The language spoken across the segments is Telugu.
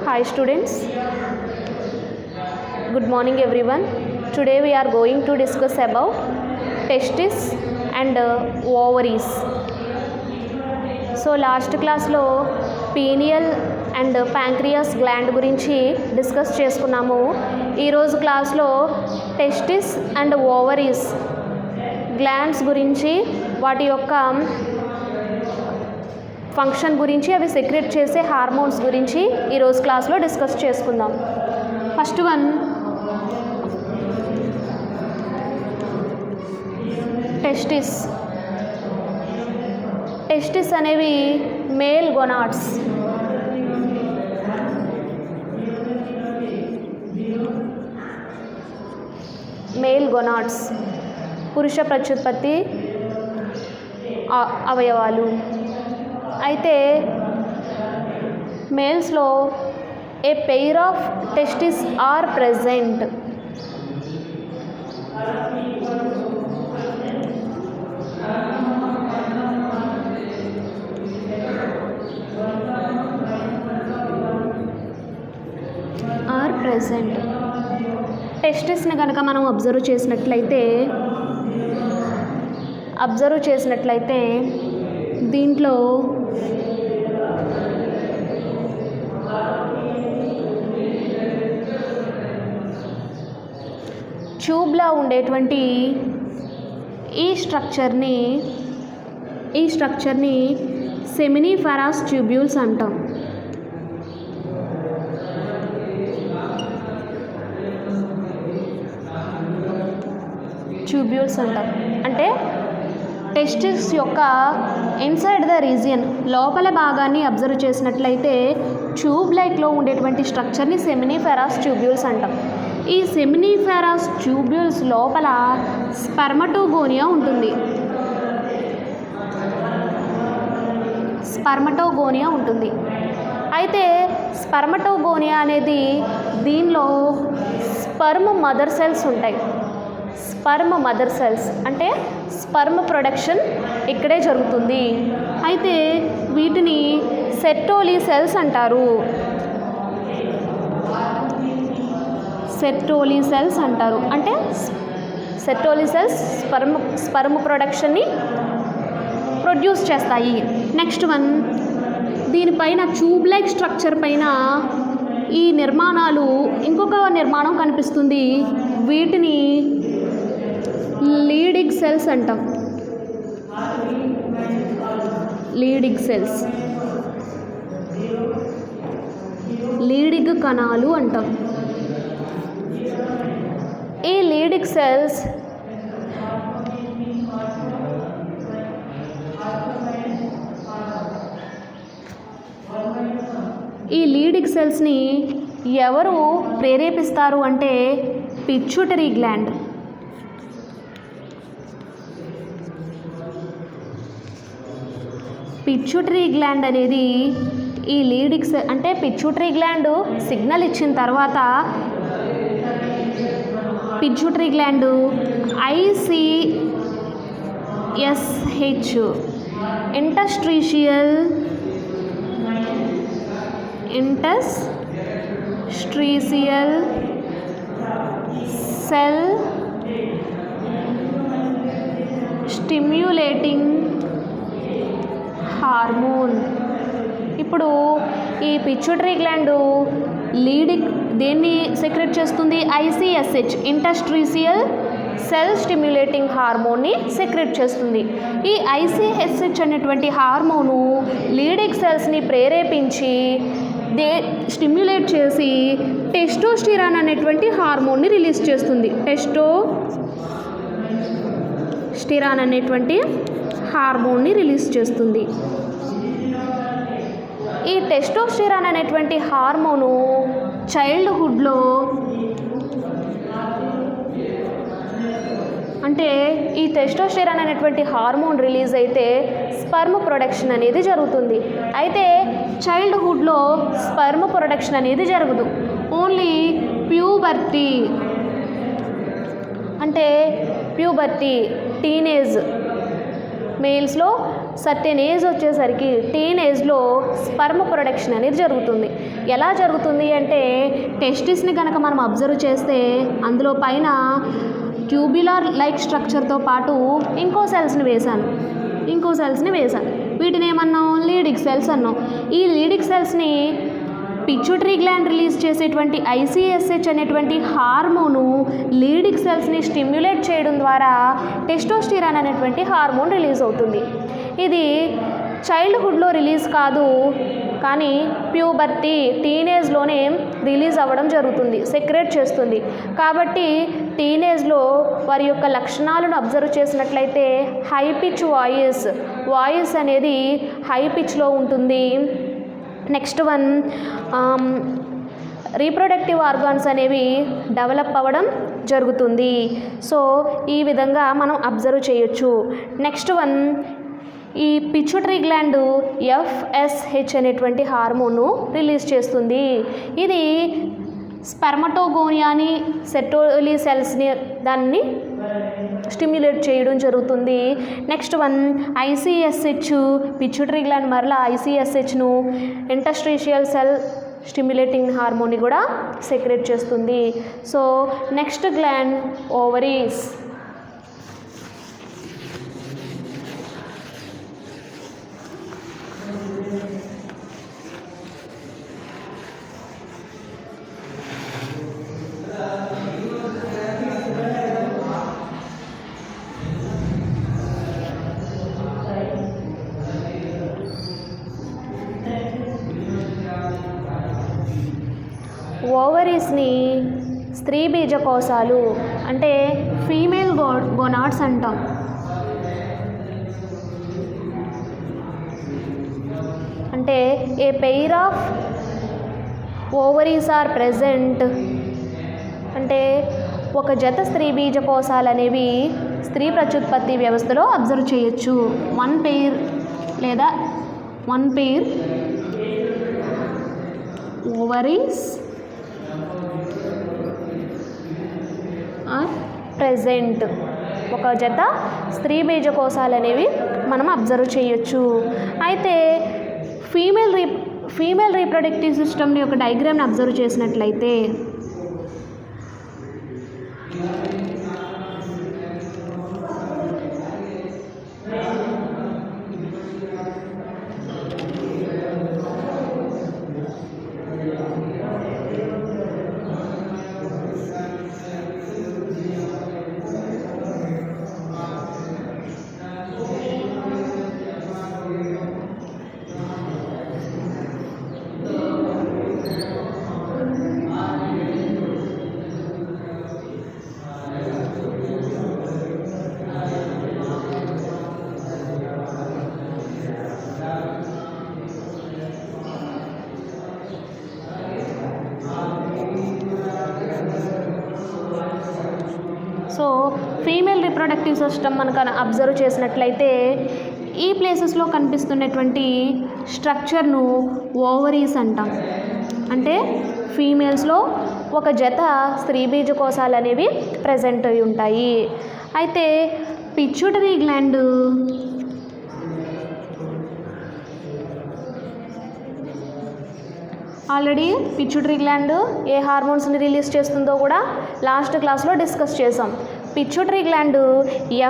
Hi students, good morning everyone. Today we are going to discuss about testes and ovaries. So last class lo pineal and pancreas gland గురించి డిస్కస్ చేసుకున్నాము. ఈరోజు క్లాస్లో టెస్టిస్ అండ్ ఓవరీస్ గ్లాండ్స్ గురించి, వాటి యొక్క ఫంక్షన్ గురించి, అవి సెక్రెట్ చేసే హార్మోన్స్ గురించి ఈరోజు క్లాస్లో డిస్కస్ చేసుకుందాం. First one, testis. టెస్టిస్ అనేవి మేల్ గొనాడ్స్. మేల్ గొనాడ్స్ పురుష ప్రత్యుత్పత్తి అవయవాలు. అయితే మేల్స్లో a pair of testis are present. టెస్టిస్ని కనుక మనం అబ్జర్వ్ చేసినట్లయితే దీంట్లో ట్యూబ్లా ఉండేటువంటి ఈ స్ట్రక్చర్ని సెమినిఫెరస్ ట్యూబ్యూల్స్ అంటాం. అంటే టెస్టిస్ యొక్క ఇన్సైడ్ ద రీజియన్, లోపల భాగాన్ని అబ్జర్వ్ చేసినట్లయితే ట్యూబ్ లైక్లో ఉండేటువంటి స్ట్రక్చర్ని సెమినిఫెరస్ ట్యూబ్యూల్స్ అంటాం. ఈ సెమినిఫెరస్ ట్యూబ్యూల్స్ లోపల స్పెర్మటోగోనియా ఉంటుంది. అయితే స్పెర్మటోగోనియా అనేది, దీనిలో స్పర్మ్ మదర్ సెల్స్ ఉంటాయి. అంటే స్పర్మ్ ప్రొడక్షన్ ఇక్కడే జరుగుతుంది. అయితే వీటిని సెర్టోలీ సెల్స్ అంటారు. అంటే సెర్టోలీ సెల్స్ స్పర్మ్ ప్రొడక్షన్ని ప్రొడ్యూస్ చేస్తాయి. నెక్స్ట్ వన్, దీనిపైన ట్యూబ్ లైక్ స్ట్రక్చర్ పైన ఈ నిర్మాణాలు, ఇంకొక నిర్మాణం కనిపిస్తుంది. వీటిని లీడింగ్ సెల్స్ అంటాం. లీడింగ్ కణాలు అంటాం. ఈ లీడింగ్ సెల్స్ని ఎవరు ప్రేరేపిస్తారు అంటే పిట్యూటరీ గ్లాండ్. పిట్యూటరీ గ్లాండ్ అనేది ఈ లీడింగ్ అంటే పిట్యూటరీ గ్లాండ్ సిగ్నల్ ఇచ్చిన తర్వాత pituitary gland ICSH interstitial cell stimulating hormone. ఇప్పుడు ఈ పిట్యూటరీ గ్లాండ్ దేన్ని సెక్రెట్ చేస్తుంది? ICSH ఇంటర్స్ట్రీషియల్ సెల్ స్టిమ్యులేటింగ్ హార్మోన్ని సెక్రెట్ చేస్తుంది. ఈ ICSH అనేటువంటి హార్మోను లీడింగ్ సెల్స్ని ప్రేరేపించి స్టిమ్యులేట్ చేసి టెస్టోస్టిరాన్ అనేటువంటి హార్మోన్ని రిలీజ్ చేస్తుంది. ఈ టెస్టోస్టిరాన్ అనేటువంటి హార్మోను చైల్డ్హుడ్లో, అంటే ఈ టెస్టోస్టిరాన్ అనేటువంటి హార్మోన్ రిలీజ్ అయితే స్పర్మ్ ప్రొడక్షన్ అనేది జరుగుతుంది. అయితే చైల్డ్హుడ్లో స్పర్మ్ ప్రొడక్షన్ అనేది జరగదు. ఓన్లీ ప్యూబర్టీ, అంటే టీనేజ్ మేల్స్లో సర్టెన్ ఏజ్ వచ్చేసరికి టీనేజ్లో స్పర్మ్ ప్రొడక్షన్ అనేది జరుగుతుంది. ఎలా జరుగుతుంది అంటే టెస్టిస్ని కనుక మనం అబ్జర్వ్ చేస్తే అందులో పైన ట్యూబులర్ లైక్ స్ట్రక్చర్తో పాటు ఇంకో సెల్స్ని వేశాను. వీటిని ఏమన్నాం? లీడిక్ సెల్స్ అన్నాం. ఈ లీడిక్ సెల్స్ని పిచ్యూటరీ గ్లాండ్ రిలీజ్ చేసేటువంటి ICSH అనేటువంటి హార్మోను లీడిక్ సెల్స్ని స్టిమ్యులేట్ చేయడం ద్వారా టెస్టోస్టిరాన్ అనేటువంటి హార్మోన్ రిలీజ్ అవుతుంది. ఇది చైల్డ్హుడ్లో రిలీజ్ కాదు, కానీ ప్యూబర్టీ టీనేజ్లోనే రిలీజ్ అవ్వడం జరుగుతుంది, సెక్రెట్ చేస్తుంది. కాబట్టి టీనేజ్లో వారి యొక్క లక్షణాలను అబ్జర్వ్ చేసినట్లయితే హై పిచ్ వాయిస్ అనేది హై పిచ్లో ఉంటుంది. నెక్స్ట్ వన్ రీప్రొడక్టివ్ ఆర్గాన్స్ అనేవి డెవలప్ అవ్వడం జరుగుతుంది. సో ఈ విధంగా మనం అబ్జర్వ్ చేయొచ్చు. నెక్స్ట్ వన్ ఈ పిచ్యూటరీ గ్లాండ్ FSH అనేటువంటి హార్మోను రిలీజ్ చేస్తుంది. ఇది స్పెర్మటోగోనియాని సెటోలి సెల్స్ని దాన్ని స్టిమ్యులేట్ చేయడం జరుగుతుంది. Next one ICSH pituitary gland మరలా ICSHను ఇంటర్స్టిషియల్ సెల్ స్టిమ్యులేటింగ్ హార్మోన్ని కూడా సెక్రెట్ చేస్తుంది. So next gland ovaries. ఓవరీస్ని స్త్రీ బీజకోశాలు అంటే ఫీమేల్ గోనాడ్స్ అంటాం. అంటే ఏ pair of ovaries are present అంటే ఒక జత స్త్రీ బీజకోశాలు అనేవి స్త్రీ ప్రత్యుత్పత్తి వ్యవస్థలో అబ్జర్వ్ చేయొచ్చు. One pair ovaries are present, ఒక జత స్త్రీ బీజకోశాలు అనేవి మనం అబ్జర్వ్ చేయొచ్చు. అయితే ఫీమేల్ రీప్రొడక్టివ్ సిస్టమ్ని ఒక డయాగ్రామ్ని అబ్జర్వ్ చేసినట్లయితే సో ఫీమేల్ రీప్రొడక్టివ్ సిస్టమ్ మనకు అబ్జర్వ్ చేసినట్లయితే ఈ ప్లేసెస్లో కనిపిస్తున్నటువంటి స్ట్రక్చర్ను ఓవరీస్ అంటాం. అంటే ఫీమేల్స్లో ఒక జత స్త్రీ బీజకోశాలు అనేవి ప్రజెంట్ అయి ఉంటాయి. అయితే pituitary gland already pituitary gland ఏ హార్మోన్స్ని రిలీజ్ చేస్తుందో కూడా లాస్ట్ క్లాస్లో డిస్కస్ చేసాం. Pituitary gland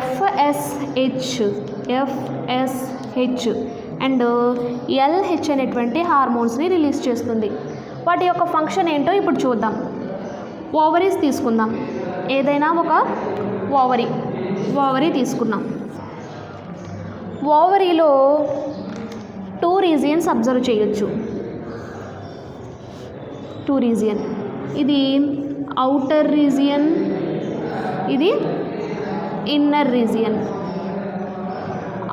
FSH and LH అనేటువంటి హార్మోన్స్ని రిలీజ్ చేస్తుంది. వాటి యొక్క ఫంక్షన్ ఏంటో ఇప్పుడు చూద్దాం. ఓవరీస్ తీసుకుందాం. ఏదైనా ఒక ఓవరీ తీసుకున్నాం. ఓవరీలో 2 రీజియన్స్ అబ్జర్వ్ చేయొచ్చు. 2 రీజియన్, ఇది అవుటర్ రీజియన్, ఇది ఇన్నర్ రీజియన్.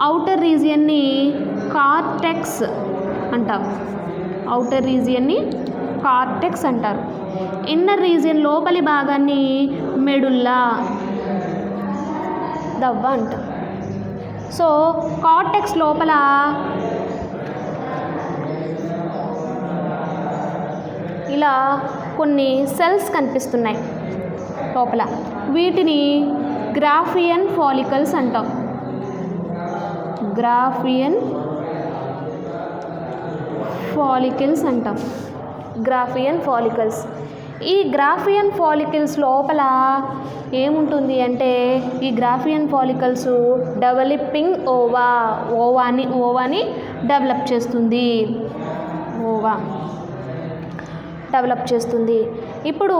అవుటర్ రీజియన్ని కార్టెక్స్ అంటాం. అవుటర్ రీజియన్ని కార్టెక్స్ అంటారు. ఇన్నర్ రీజియన్ లోపలి భాగాన్ని మెడుల్లా దవ్వ అంటాం. సో కార్టెక్స్ లోపల ఇలా కొన్ని సెల్స్ కనిపిస్తున్నాయి లోపల. వీటిని గ్రాఫియన్ ఫాలికల్స్ అంటాం. గ్రాఫియన్ ఫాలికల్స్ అంటాం. గ్రాఫియన్ ఫాలికల్స్. ఈ గ్రాఫియన్ ఫాలికల్స్ లోపల ఏముంటుంది అంటే ఈ గ్రాఫియన్ ఫాలికల్స్ డెవలపింగ్ ఓవాని డెవలప్ చేస్తుంది. ఇప్పుడు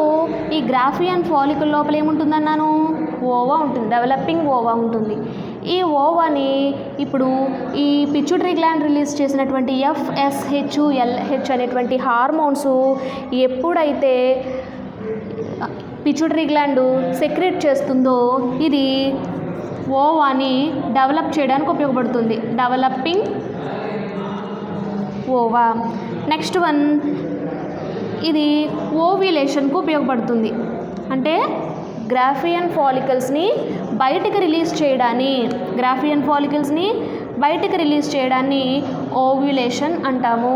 ఈ గ్రాఫియన్ ఫాలికల్ లోపల ఏముంటుందన్నాను? ఓవా ఉంటుంది, డెవలపింగ్ ఓవా ఉంటుంది. ఈ ఓవాని ఇప్పుడు ఈ పిట్యూటరీ గ్లాండ్ రిలీజ్ చేసినటువంటి FSH, LH అనేటువంటి హార్మోన్స్ ఎప్పుడైతే పిట్యూటరీ గ్లాండ్ సెక్రెట్ చేస్తుందో ఇది ఓవాని డెవలప్ చేయడానికి ఉపయోగపడుతుంది. Developing ova. నెక్స్ట్ వన్, ఇది ఓవ్యులేషన్కు ఉపయోగపడుతుంది. అంటే గ్రాఫియన్ ఫాలికల్స్ని బయటకు రిలీజ్ చేయడాన్ని ఓవ్యులేషన్ అంటాము.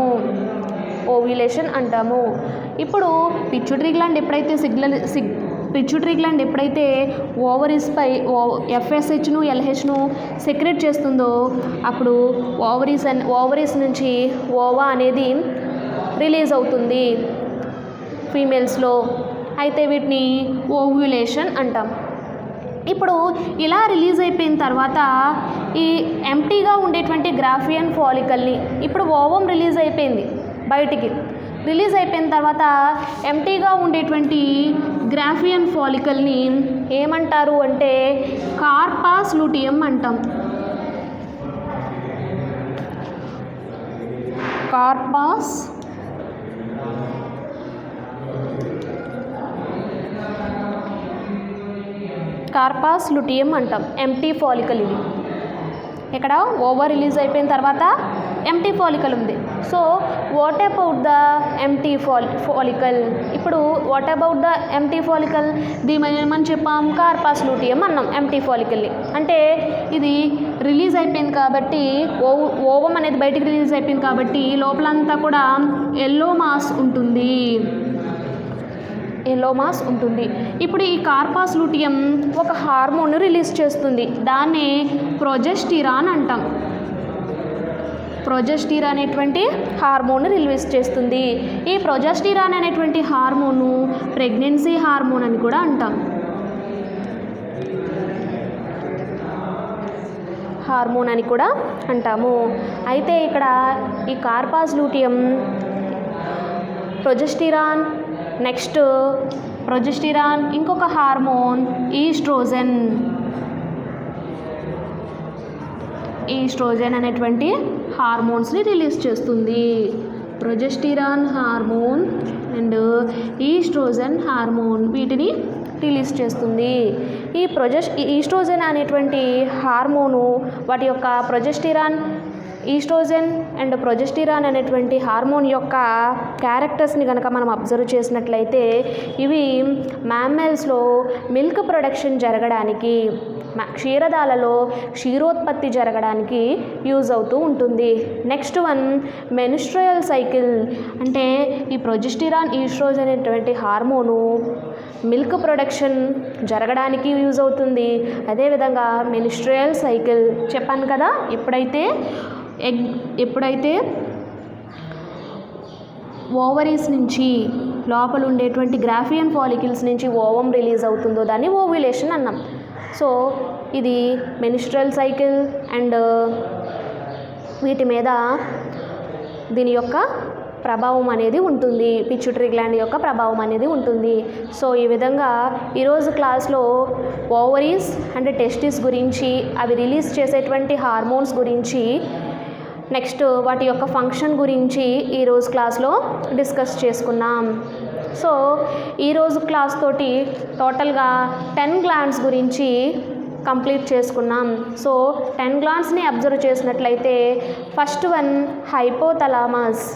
ఇప్పుడు పిట్యూటరీ గ్లాండ్ ఎప్పుడైతే ఓవరీస్పై FSHను LHను సెక్రెట్ చేస్తుందో అప్పుడు ఓవరీస్ నుంచి ఓవా అనేది రిలీజ్ అవుతుంది ఫీమేల్స్లో. అయితే వీటిని ఓవ్యులేషన్ అంటాం. ఇప్పుడు ఇలా రిలీజ్ అయిపోయిన తర్వాత ఈ ఎంప్టీగా ఉండేటువంటి గ్రాఫియన్ ఫాలికల్ని, ఇప్పుడు ఓవం రిలీజ్ అయిపోయిన తర్వాత ఎంప్టీగా ఉండేటువంటి గ్రాఫియన్ ఫాలికల్ని ఏమంటారు అంటే కార్పస్ లూటియం అంటాం. కార్పస్ లూటియం అంటాం. ఎంప్టీ ఫాలికల్ ఇది. ఇక్కడ ఓవర్ రిలీజ్ అయిపోయిన తర్వాత ఎంప్టీ ఫాలికల్ ఉంది. So what about the empty follicle? ఇప్పుడు what about the empty follicle? దీని ఏమని చెప్పాం? కార్పస్ లూటియం అన్నాం ఎంప్టీ ఫాలికల్ని. అంటే ఇది రిలీజ్ అయిపోయింది కాబట్టి ఓవం అనేది బయటికి రిలీజ్ అయిపోయింది కాబట్టి లోపలంతా కూడా ఎల్లో మాస్ ఉంటుంది. ఇప్పుడు ఈ కార్పస్ లూటియం ఒక హార్మోన్ రిలీజ్ చేస్తుంది. దాన్నే ప్రొజెస్టిరాన్ అంటాం. ప్రొజెస్టిరాన్ అనేటువంటి హార్మోన్ రిలీజ్ చేస్తుంది. ఈ ప్రొజెస్టిరాన్ అనేటువంటి హార్మోను ప్రెగ్నెన్సీ హార్మోన్ అని కూడా అంటాము. అయితే ఇక్కడ ఈ corpus luteum, progesterone, next progesterone, ఇంకొక హార్మోన్ ఈస్ట్రోజన్ అనేటువంటి హార్మోన్స్ని రిలీజ్ చేస్తుంది. Progesterone hormone and estrogen hormone వీటిని రిలీజ్ చేస్తుంది. ఈస్ట్రోజన్ అనేటువంటి హార్మోను వాటి యొక్క ఈస్ట్రోజన్ అండ్ ప్రొజెస్టిరాన్ అనేటువంటి హార్మోన్ యొక్క క్యారెక్టర్స్ని కనుక మనం అబ్జర్వ్ చేసినట్లయితే ఇవి మ్యామ్మల్స్లో మిల్క్ ప్రొడక్షన్ జరగడానికి, క్షీరదాలలో క్షీరోత్పత్తి జరగడానికి యూజ్ అవుతూ ఉంటుంది. Next one, menstrual cycle. అంటే ఈ ప్రొజెస్టిరాన్, ఈస్ట్రోజన్ అనేటువంటి హార్మోను మిల్క్ ప్రొడక్షన్ జరగడానికి యూజ్ అవుతుంది. అదేవిధంగా మెన్స్ట్రుయల్ సైకిల్ చెప్పాను కదా, ఎప్పుడైతే ఓవరీస్ నుంచి లోపల ఉండేటువంటి గ్రాఫియన్ ఫాలికల్స్ నుంచి ఓవం రిలీజ్ అవుతుందో దాన్ని ఓవ్యులేషన్ అన్నాం. సో ఇది మెన్స్ట్రుయల్ సైకిల్ అండ్ వీటి మీద దీని యొక్క ప్రభావం అనేది ఉంటుంది, పిట్యూటరీ గ్లాండ్ యొక్క ప్రభావం అనేది ఉంటుంది. సో ఈ విధంగా ఈరోజు క్లాస్లో ఓవరీస్ అండ్ టెస్టిస్ గురించి, అవి రిలీజ్ చేసేటువంటి హార్మోన్స్ గురించి, నెక్స్ట్ వాటి యొక్క ఫంక్షన్ గురించి ఈరోజు క్లాస్లో డిస్కస్ చేసుకున్నాం. సో ఈరోజు క్లాస్ తోటి టోటల్గా 10 గ్లాండ్స్ గురించి కంప్లీట్ చేసుకున్నాం. సో 10 గ్లాండ్స్ని అబ్జర్వ్ చేసినట్లయితే first one hypothalamus,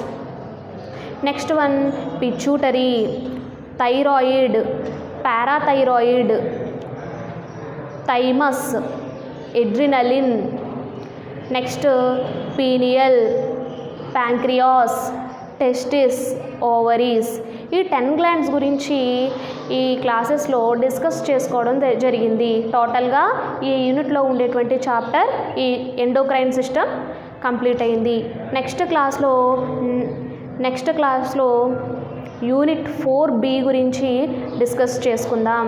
next one pituitary, thyroid, parathyroid, thymus, adrenaline, next pineal, pancreas, testis, ovaries. ఈ 10 గ్లాండ్స్ గురించి ఈ క్లాసెస్లో డిస్కస్ చేసుకోవడం జరిగింది. టోటల్గా ఈ యూనిట్లో ఉండేటువంటి చాప్టర్ ఈ ఎండోక్రైన్ సిస్టమ్ కంప్లీట్ అయింది. నెక్స్ట్ క్లాస్లో యూనిట్ 4B గురించి డిస్కస్ చేసుకుందాం.